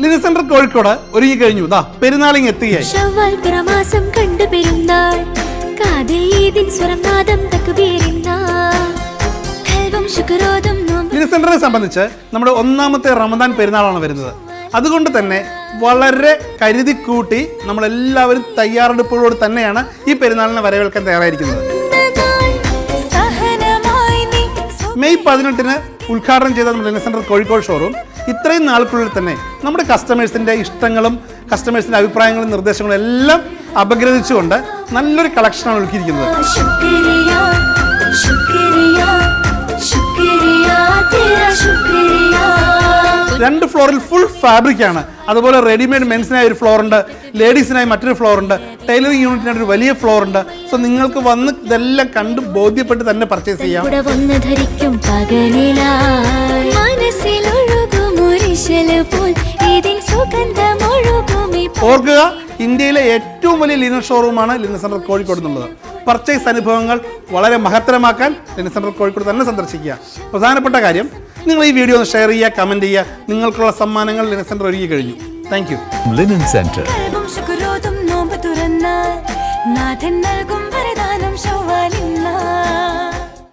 Linen centre Kozhikode ഒരുങ്ങി കഴിഞ്ഞു. പെരുന്നാളിങ് എത്തുകയായി. Linen സെന്ററിനെ സംബന്ധിച്ച് നമ്മുടെ ഒന്നാമത്തെ റമദാൻ പെരുന്നാളാണ് വരുന്നത്. അതുകൊണ്ട് തന്നെ വളരെ കരുതിക്കൂട്ടി നമ്മളെല്ലാവരും തയ്യാറെടുപ്പുകളോട് തന്നെയാണ് ഈ പെരുന്നാളിനെ വരവേൽക്കാൻ തയ്യാറായിരിക്കുന്നത്. മെയ് 18 ഉദ്ഘാടനം ചെയ്ത ലിനൻ സെന്റർ കോഴിക്കോട് ഷോറൂം ഇത്രയും നാൾക്കുള്ളിൽ തന്നെ നമ്മുടെ കസ്റ്റമേഴ്സിൻ്റെ ഇഷ്ടങ്ങളും കസ്റ്റമേഴ്സിൻ്റെ അഭിപ്രായങ്ങളും നിർദ്ദേശങ്ങളും എല്ലാം അപഗ്രഥിച്ചുകൊണ്ട് നല്ലൊരു കളക്ഷനാണ് ഒരുക്കിയിരിക്കുന്നത്. 2 ഫ്ലോറിൽ ഫുൾ ഫാബ്രിക് ആണ്. അതുപോലെ റെഡിമെയ്ഡ് മെൻസിനായി ഒരു ഫ്ലോർ ഉണ്ട്, ലേഡീസിനായി മറ്റൊരു ഫ്ലോർ ഉണ്ട്, ടൈലറിംഗ് യൂണിറ്റിനായി ഒരു വലിയ ഫ്ലോർ ഉണ്ട്. സോ നിങ്ങൾക്ക് വന്ന് ഇതെല്ലാം കണ്ട് ബോധ്യപ്പെട്ട് തന്നെ പർച്ചേസ് ചെയ്യാം. ഓർക്കുക, ഇന്ത്യയിലെ ഏറ്റവും വലിയ ലിനൻ ഷോറൂമാണ് ലിനൻ സെന്റർ കോഴിക്കോട് എന്നുള്ളത്. പർച്ചേസ് അനുഭവങ്ങൾ വളരെ മഹത്തരമാക്കാൻ ലിനൻ സെന്റർ കോഴിക്കോട് തന്നെ സന്ദർശിക്കുക. പ്രധാനപ്പെട്ട കാര്യം, നിങ്ങൾ ഈ വീഡിയോ ഒന്ന് ഷെയർ ചെയ്യുക, കമന്റ് ചെയ്യുക. നിങ്ങൾക്കുള്ള സമ്മാനങ്ങൾ ലിനൻ സെന്റർ ഒരുക്കി കഴിഞ്ഞു. Thank you. Linen centre. നാഥൻ നൽകും വരദാനം ശൗവാലില്ല.